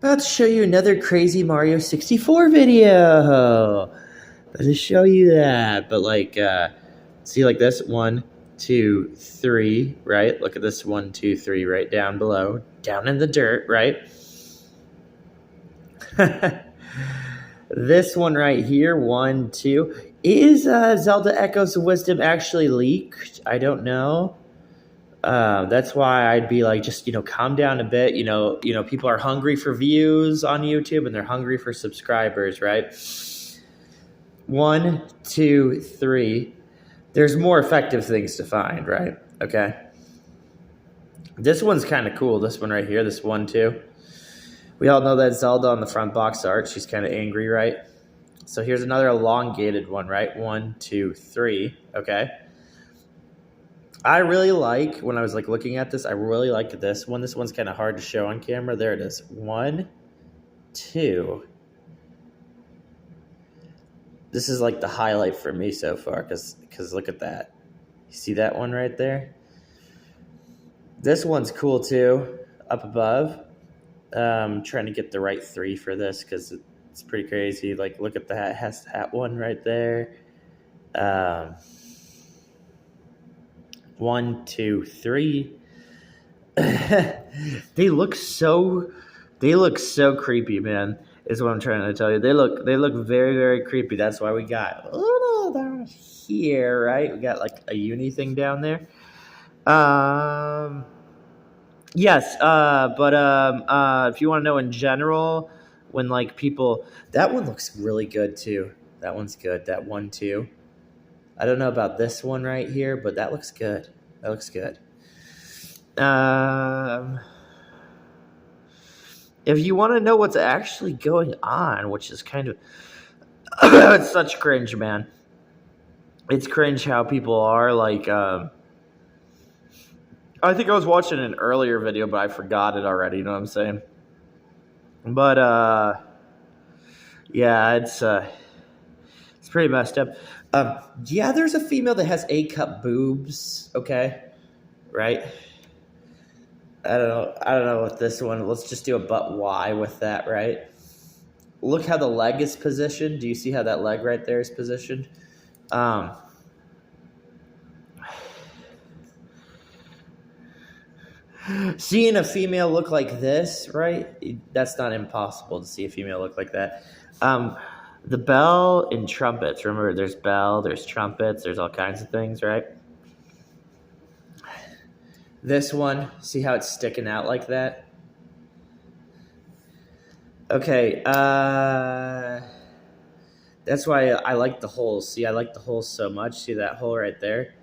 About to show you another crazy Mario 64 video. About to show you that. But see like this, 1, 2, 3, right? Look at this 1, 2, 3 right down below. Down in the dirt, right? This one right here, 1, 2. Is Zelda Echoes of Wisdom actually leaked? I don't know. That's why I'd be like, just calm down a bit. People are hungry for views on YouTube, and they're hungry for subscribers, right? 1, 2, 3. There's more effective things to find, right? Okay. This one's kind of cool. This one right here, this 1, 2. We all know that Zelda on the front box art. She's kind of angry, right? So here's another elongated one, right? 1, 2, 3. Okay. I really like, when I was looking at this, I really like this one. This one's kind of hard to show on camera. There it is. 1, 2. This is the highlight for me so far, because look at that. You see that one right there? This one's cool too, up above. Trying to get the right 3 for this, because it's pretty crazy. Look at that. It has that one right there. 1, 2, 3. They look so creepy, man. Is what I'm trying to tell you. They look very, very creepy. That's why we got down here, right? We got a uni thing down there. Yes. But if you want to know in general, when people, that one looks really good too. That one's good. That 1, 2. I don't know about this one right here, but that looks good. That looks good. If you want to know what's actually going on, which is kind of it's such cringe, man. It's cringe how people are I think I was watching an earlier video, but I forgot it already, you know what I'm saying? But yeah, it's pretty messed up. Yeah, there's a female that has A-cup boobs, okay? Right? I don't know with this one. Let's just do a but why with that, right? Look how the leg is positioned. Do you see how that leg right there is positioned? Seeing a female look like this, right? That's not impossible to see a female look like that. The bell and trumpets. Remember, there's bell, there's trumpets, there's all kinds of things, right? This one, see how it's sticking out like that? Okay, that's why I like the holes. See, I like the holes so much. See that hole right there?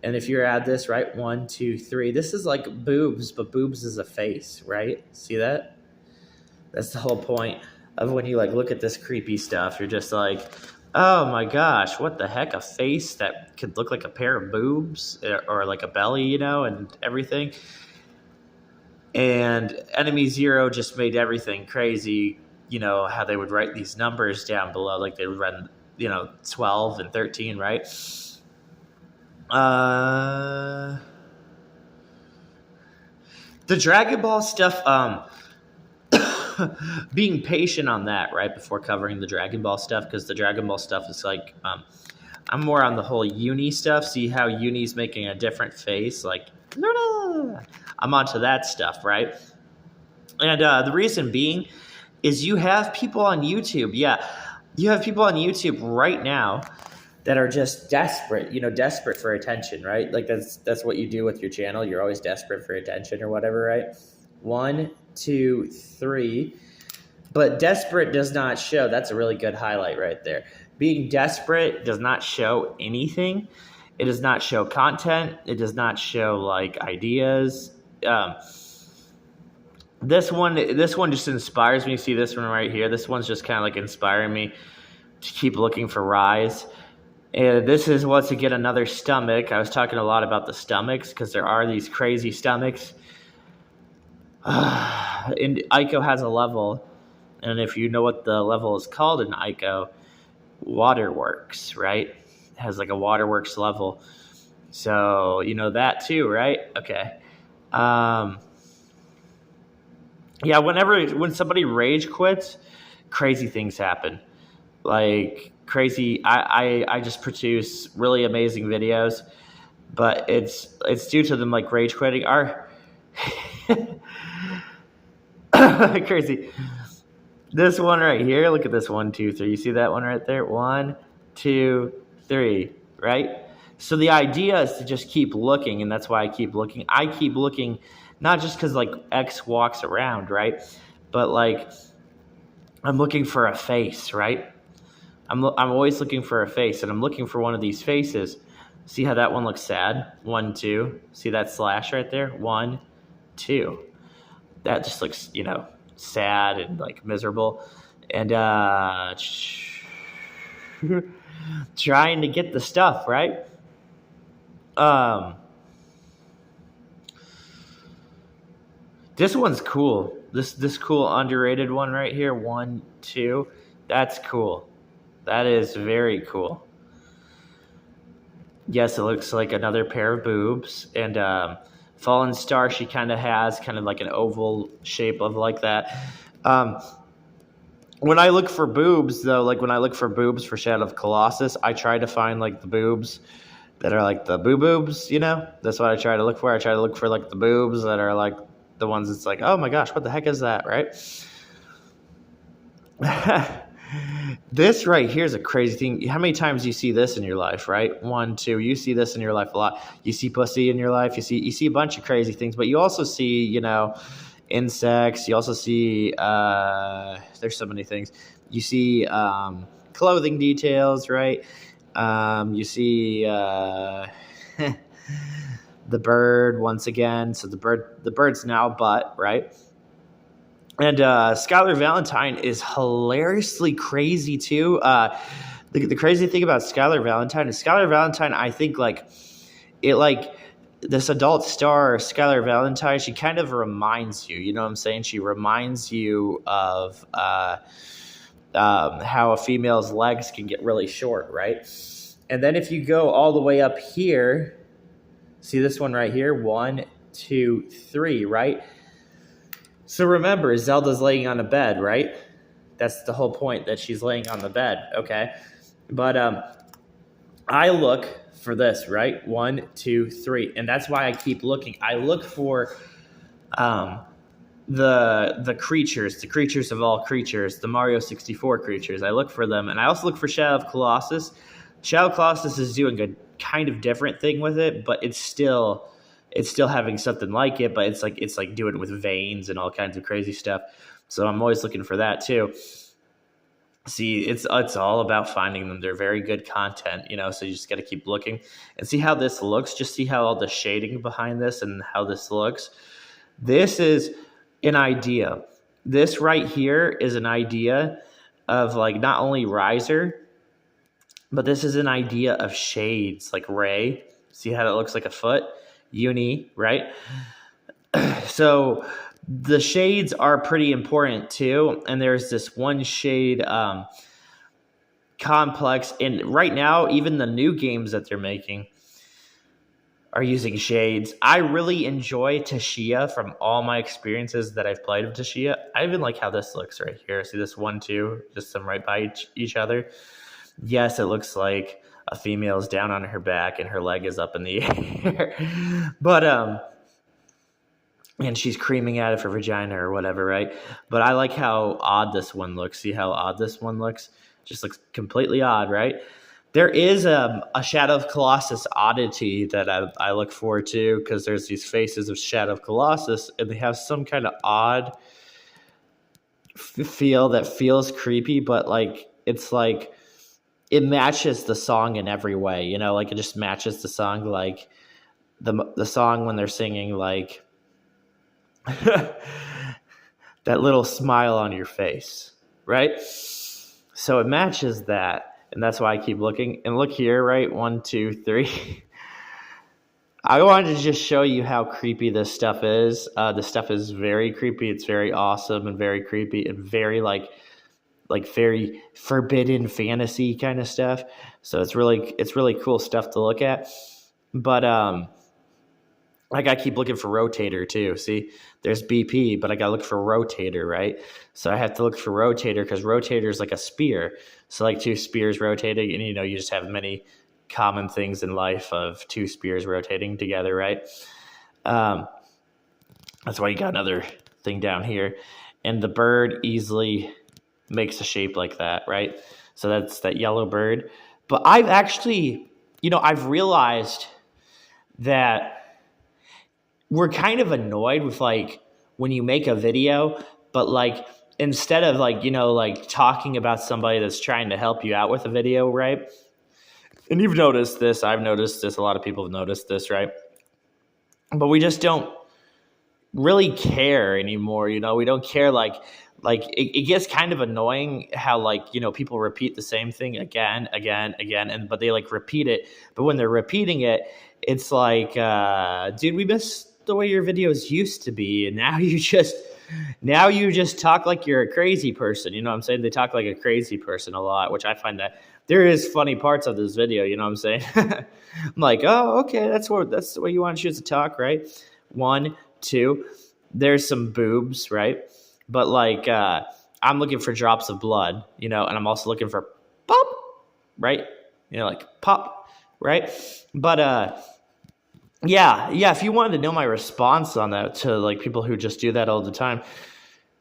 And if you add this, right, 1, 2, 3, this is like boobs, but boobs is a face, right? See that? That's the whole point of when you look at this creepy stuff. You're just like, oh my gosh, what the heck? A face that could look like a pair of boobs or like a belly, and everything. And Enemy Zero just made everything crazy. How they would write these numbers down below, they would run, 12 and 13, right? The Dragon Ball stuff, being patient on that, right, before covering the Dragon Ball stuff, because the Dragon Ball stuff is I'm more on the whole uni stuff. See how uni's making a different face? I'm onto that stuff, right? And the reason being is you have people on YouTube. Yeah, you have people on YouTube right now that are just desperate, desperate for attention, right? That's what you do with your channel. You're always desperate for attention or whatever, right? 1, 2, 3. But desperate does not show. That's a really good highlight right there. Being desperate does not show anything. It does not show content. It does not show ideas. This one just inspires me. See this one right here? This one's just kind of inspiring me to keep looking for Rise. And this is once again another stomach. I was talking a lot about the stomachs because there are these crazy stomachs. And Ico has a level, and if you know what the level is called in Ico, Waterworks, right? It has a Waterworks level. So you know that too, right? Okay. Yeah, when somebody rage quits, crazy things happen. Like crazy, I just produce really amazing videos, but it's due to them like rage quitting. Our crazy. This one right here, look at this 1, 2, 3. You see that one right there? 1, 2, 3, right? So the idea is to just keep looking, and that's why I keep looking. I keep looking, not just because like X walks around, right? But like I'm looking for a face, right? I'm always looking for a face, and I'm looking for one of these faces. See how that one looks sad? 1, 2. See that slash right there? 1, 2. That just looks, sad and like miserable. And trying to get the stuff, right? Um, this one's cool. This cool underrated one right here, 1, 2. That's cool. That is very cool. Yes, it looks like another pair of boobs. And Fallen Star, she kind of has kind of like an oval shape of like that. When I look for boobs, though, like when I look for boobs for Shadow of Colossus, I try to find like the boobs that are like the boobs, That's what I try to look for. I try to look for like the boobs that are like the ones that's like, oh my gosh, what the heck is that, right? This right here is a crazy thing. How many times do you see this in your life, right? 1, 2. You see this in your life a lot. You see pussy in your life. You see a bunch of crazy things, but you also see, insects. You also see there's so many things. You see clothing details, right? You see the bird once again. So the bird's now butt, right? And Skylar Valentine is hilariously crazy too. The crazy thing about Skylar Valentine, I think this adult star, Skylar Valentine, she kind of reminds you. You know what I'm saying? She reminds you of how a female's legs can get really short, right? And then if you go all the way up here, see this one right here, 1, 2, 3, right? So remember, Zelda's laying on a bed, right? That's the whole point, that she's laying on the bed, okay? But I look for this, right? 1, 2, 3, and that's why I keep looking. I look for the creatures of all creatures, the Mario 64 creatures. I look for them, and I also look for Shadow of Colossus. Shadow of Colossus is doing a kind of different thing with it, but it's still having something like it, but it's like doing it with veins and all kinds of crazy stuff. So I'm always looking for that too. See, it's all about finding them. They're very good content, so you just got to keep looking and see how this looks. Just see how all the shading behind this and how this looks. This is an idea. This right here is an idea of like not only riser, but this is an idea of shades, like Ray. See how it looks like a foot? Uni, right? So the shades are pretty important too. And there's this one shade complex. And right now, even the new games that they're making are using shades. I really enjoy Tashia from all my experiences that I've played with Tashia. I even like how this looks right here. See this 1, 2, just them right by each other. Yes, it looks like a female is down on her back and her leg is up in the air. But and she's creaming out of her vagina or whatever, right? But I like how odd this one looks. See how odd this one looks? Just looks completely odd, right? There is a Shadow of Colossus oddity that I look forward to, because there's these faces of Shadow of Colossus, and they have some kind of odd feel that feels creepy, but it's like it matches the song in every way, like it just matches the song, like the song when they're singing like that little smile on your face, right? So it matches that, and that's why I keep looking. And look here, right? 1, 2, 3. I wanted to just show you how creepy this stuff is. This stuff is very creepy. It's very awesome and very creepy and very like very forbidden fantasy kind of stuff. So it's really cool stuff to look at. But I got to keep looking for rotator too. See, there's BP, but I got to look for rotator, right? So I have to look for rotator because rotator is like a spear. So like two spears rotating, and you just have many common things in life of two spears rotating together, right? Um, that's why you got another thing down here. And the bird easily makes a shape like that, right? So that's that yellow bird. But I've actually, I've realized that we're kind of annoyed with like when you make a video, but like instead of like, like talking about somebody that's trying to help you out with a video, right? And you've noticed this, I've noticed this, a lot of people have noticed this, right? But we just don't really care anymore. We don't care. Like it gets kind of annoying how like, people repeat the same thing again, but they like repeat it. But when they're repeating it, it's like, dude, we miss the way your videos used to be. And now you just talk like you're a crazy person. You know what I'm saying? They talk like a crazy person a lot, which I find that there is funny parts of this video. You know what I'm saying? I'm like, oh, okay. That's the way you want to choose to talk, right? 1, 2, there's some boobs, right? But like, I'm looking for drops of blood, and I'm also looking for pop, right? Like pop, right? But, yeah. If you wanted to know my response on that to like people who just do that all the time,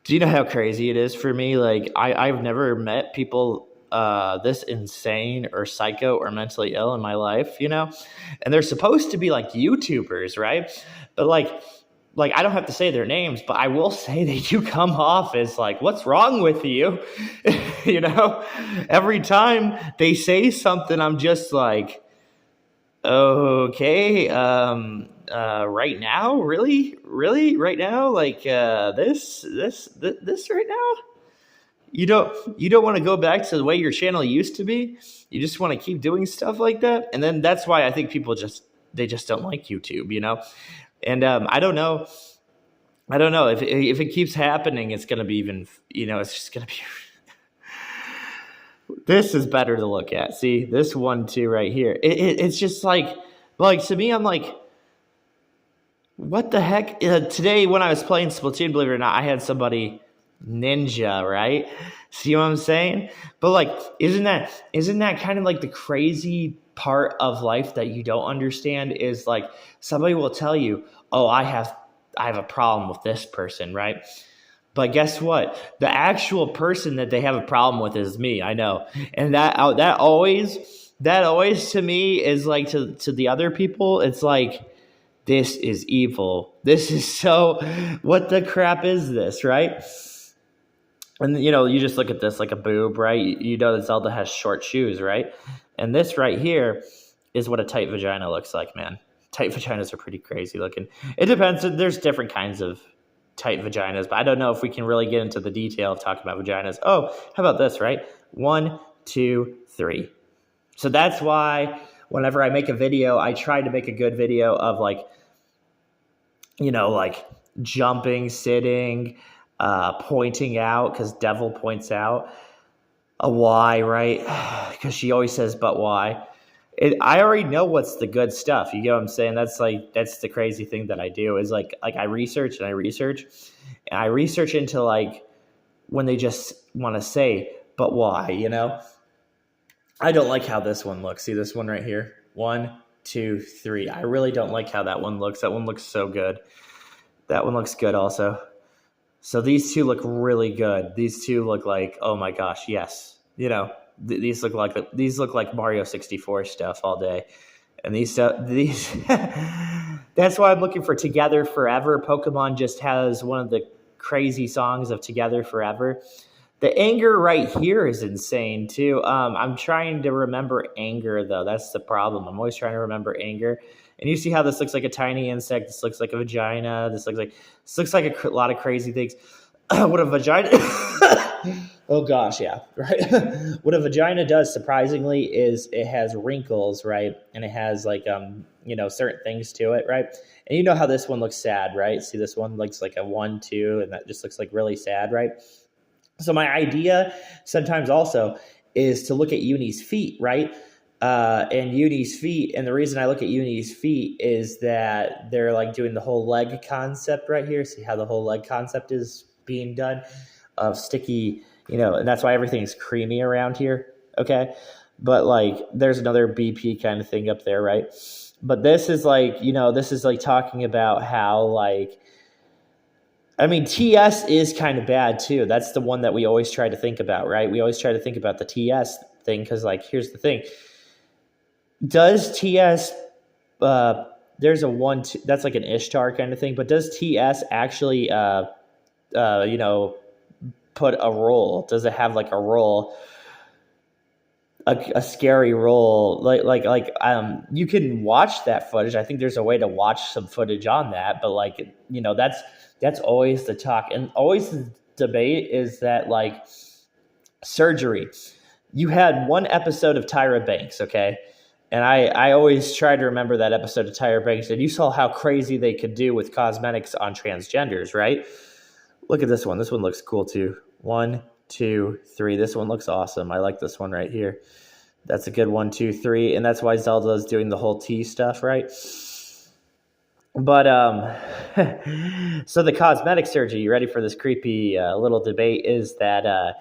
do you know how crazy it is for me? Like I've never met people this insane or psycho or mentally ill in my life, and they're supposed to be like YouTubers, right? But like I don't have to say their names, but I will say they do come off as like, what's wrong with you? Every time they say something, I'm just like, okay, right now, really right now, like this right now. You don't want to go back to the way your channel used to be. You just want to keep doing stuff like that, and then that's why I think people just don't like YouTube, And I don't know if it keeps happening, it's gonna be even, it's just gonna be. This is better to look at. See this one too right here. It's just like to me, I'm like, what the heck? Today when I was playing Splatoon, believe it or not, I had somebody ninja, right? See what I'm saying? But like, isn't that kind of like the crazy part of life that you don't understand? Is like somebody will tell you, oh, I have a problem with this person, right? But guess what? The actual person that they have a problem with is me. I know. And that always to me is like to the other people, it's like, this is evil. This is so, what the crap is this, right? And you just look at this like a boob, right? You know that Zelda has short shoes, right? And this right here is what a tight vagina looks like, man. Tight vaginas are pretty crazy looking. It depends. There's different kinds of tight vaginas, but I don't know if we can really get into the detail of talking about vaginas. Oh, how about this, right? 1, 2, 3. So that's why whenever I make a video, I try to make a good video of like, like jumping, sitting, pointing out, because Devil points out a why, right? Because she always says, but why? I already know what's the good stuff. You get what I'm saying? That's the crazy thing that I do is like I research into like when they just want to say, but why, I don't like how this one looks. See this one right here? 1, 2, 3. I really don't like how that one looks. That one looks so good. That one looks good also. So these two look really good. These two look like, oh my gosh, yes. These look like Mario 64 stuff all day. And these that's why I'm looking for Together Forever. Pokemon just has one of the crazy songs of Together Forever. The anger right here is insane too. I'm trying to remember anger though. That's the problem. I'm always trying to remember anger. And you see how this looks like a tiny insect. This looks like a vagina. This looks like a lot of crazy things. What a vagina. Oh gosh, yeah, right. What a vagina does, surprisingly, is it has wrinkles, right? And it has like certain things to it, right? And you know how this one looks sad, right? See, this one looks like a 1, 2, and that just looks like really sad, right? So my idea sometimes also is to look at Uni's feet, right? and Uni's feet. And the reason I look at Uni's feet is that they're like doing the whole leg concept right here. See how the whole leg concept is being done of sticky, and that's why everything's creamy around here. Okay. But like there's another BP kind of thing up there, right? But this is like, this is like talking about how like, I mean, TS is kind of bad too. That's the one that we always try to think about, right? We always try to think about the TS thing because like, here's the thing. Does TS, there's a one, that's like an Ishtar kind of thing, but does TS actually, put a role? Does it have like a role, a scary role? Like, you can watch that footage. I think there's a way to watch some footage on that, but like, that's always the talk. And always the debate is that like surgery, you had one episode of Tyra Banks, okay? And I always try to remember that episode of Tyra Banks, and you saw how crazy they could do with cosmetics on transgenders, right? Look at this one. This one looks cool too. 1, 2, 3. This one looks awesome. I like this one right here. That's a good 1, 2, 3. And that's why Zelda's doing the whole T stuff, right? But so the cosmetic surgery, you ready for this creepy little debate, is that,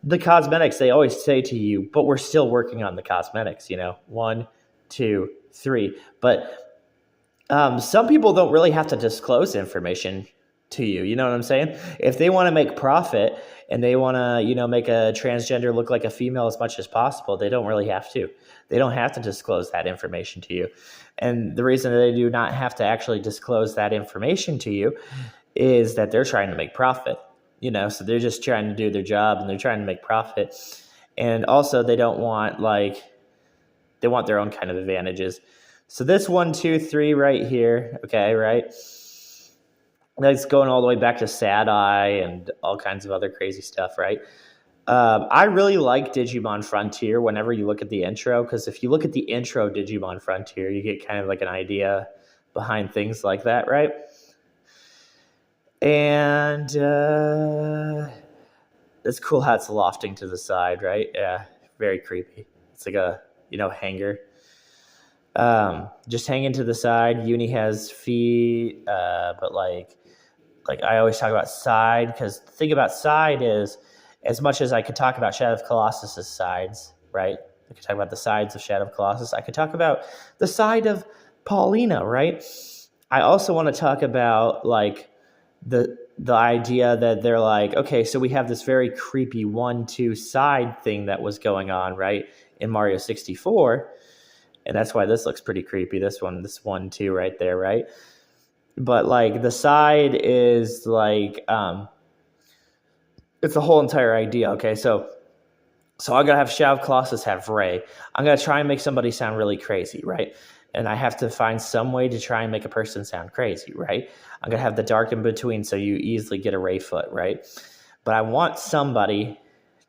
the cosmetics, they always say to you, but we're still working on the cosmetics, 1, 2, 3. But some people don't really have to disclose information to you. You know what I'm saying? If they want to make profit and they want to, make a transgender look like a female as much as possible, they don't really have to. They don't have to disclose that information to you. And the reason that they do not have to actually disclose that information to you is that they're trying to make profit. So they're just trying to do their job and they're trying to make profit. And also they don't want they want their own kind of advantages. So this 1, 2, 3 right here, okay, right? That's going all the way back to Sad Eye and all kinds of other crazy stuff, right? I really like Digimon Frontier whenever you look at the intro, because if you look at the intro Digimon Frontier, you get kind of like an idea behind things like that, right? And it's cool how it's lofting to the side, right? Yeah, very creepy. It's like a, hanger. Just hanging to the side. Uni has feet, but like I always talk about side, because the thing about side is, as much as I could talk about Shadow of Colossus's sides, right? I could talk about the sides of Shadow of Colossus. I could talk about the side of Paulina, right? I also want to talk about like the idea that they're like, okay, so we have this very creepy 1-2 side thing that was going on, right, in Mario 64, and that's why this looks pretty creepy. This 1-2 right there, right? But like the side is like, it's the whole entire idea. Okay, so I'm gonna have Shadow of Colossus have Ray. I'm gonna try and make somebody sound really crazy, right? And I have to find some way to try and make a person sound crazy, right? I'm going to have the dark in between so you easily get a Ray foot, right? But I want somebody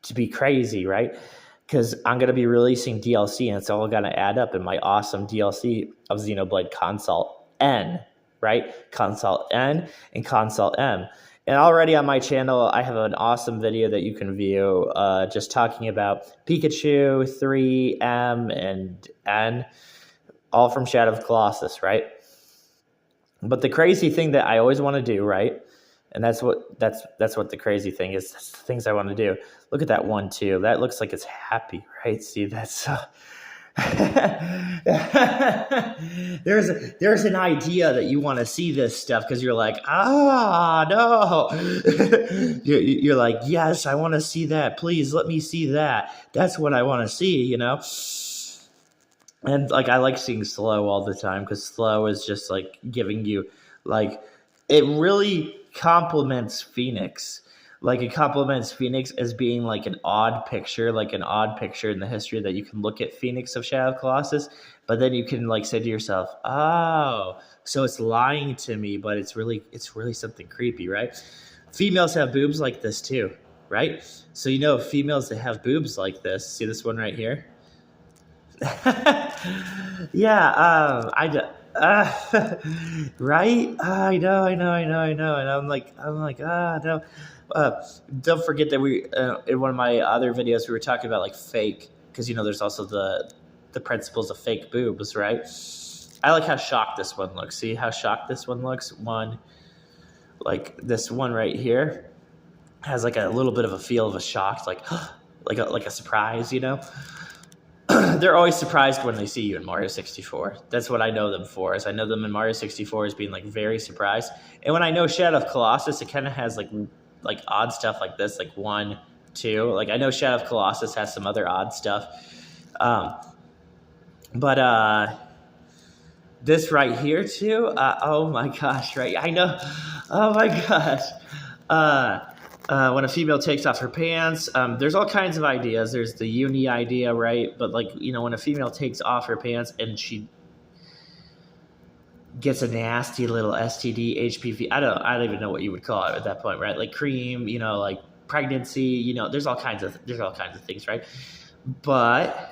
to be crazy, right? Because I'm going to be releasing DLC, and it's all going to add up in my awesome DLC of Xenoblade Consult N, right? Consult N and Consult M. And already on my channel, I have an awesome video that you can view just talking about Pikachu, 3, M, and N, all from Shadow of Colossus, right? But the crazy thing that I always want to do, right? And that's what the crazy thing is. That's the things I want to do. Look at that 1-2. That looks like it's happy, right? See, that's there's an idea that you want to see this stuff because you're like, no. You're like, yes, I want to see that. Please let me see that. That's what I want to see, And like I like seeing slow all the time because slow is just like giving you like it really complements Phoenix. Like it complements Phoenix as being like an odd picture in the history that you can look at Phoenix of Shadow of Colossus, but then you can like say to yourself, oh, so it's lying to me, but it's really something creepy, right? Females have boobs like this too, right? So females that have boobs like this, see this one right here? Yeah, right? I know, and I'm like, no. Don't forget that we in one of my other videos we were talking about like fake because there's also the principles of fake boobs, right? I like how shocked this one looks. See how shocked this one looks? Like this one right here has like a little bit of a feel of a shock, like like a surprise, They're always surprised when they see you in Mario 64. That's what I know them for. Is I know them in Mario 64 as being like very surprised. And when I know Shadow of Colossus, it kind of has like odd stuff like this, like 1, 2. Like I know Shadow of Colossus has some other odd stuff. But this right here too. Oh my gosh! Right, I know. Oh my gosh. When a female takes off her pants, there's all kinds of ideas. There's the uni idea, right? But like when a female takes off her pants and she gets a nasty little STD, HPV. I don't even know what you would call it at that point, right? Like cream, like pregnancy. There's all kinds of things, right? But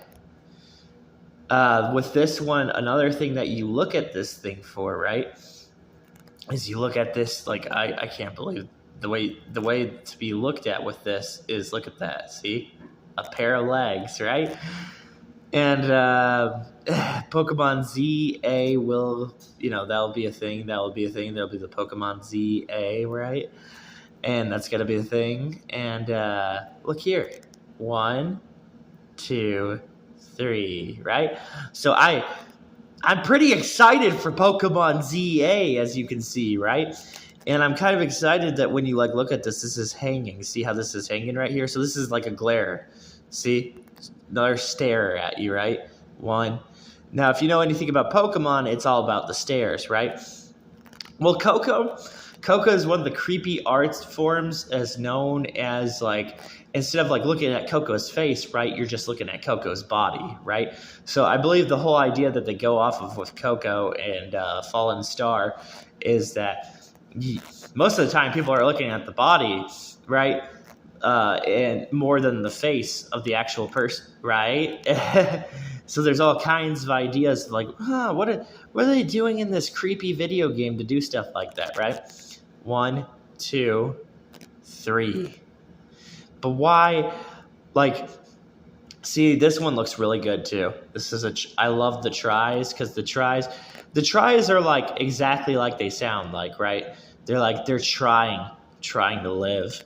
with this one, another thing that you look at this thing for, right, is you look at this like I can't believe the way to be looked at with this is, look at that. See, a pair of legs, right? And Pokemon ZA will, that'll be a thing. That'll be the Pokemon ZA, right? And that's gonna be the thing. And look here, 1, 2, 3, right? So I'm pretty excited for Pokemon ZA, as you can see, right? And I'm kind of excited that when you look at this is hanging. See how this is hanging right here? So this is like a glare. See? Another stare at you, right? 1. Now, if you know anything about Pokemon, it's all about the stares, right? Well, Coco is one of the creepy art forms as known as instead of looking at Coco's face, right, you're just looking at Coco's body, right? So I believe the whole idea that they go off of with Coco and Fallen Star is that most of the time people are looking at the body, right, and more than the face of the actual person, right? So there's all kinds of ideas like, what are they doing in this creepy video game to do stuff like that, right? 1, 2, 3. But why? See, this one looks really good too. This is I love the tries, because the tries are exactly like they sound like, right? They're trying to live.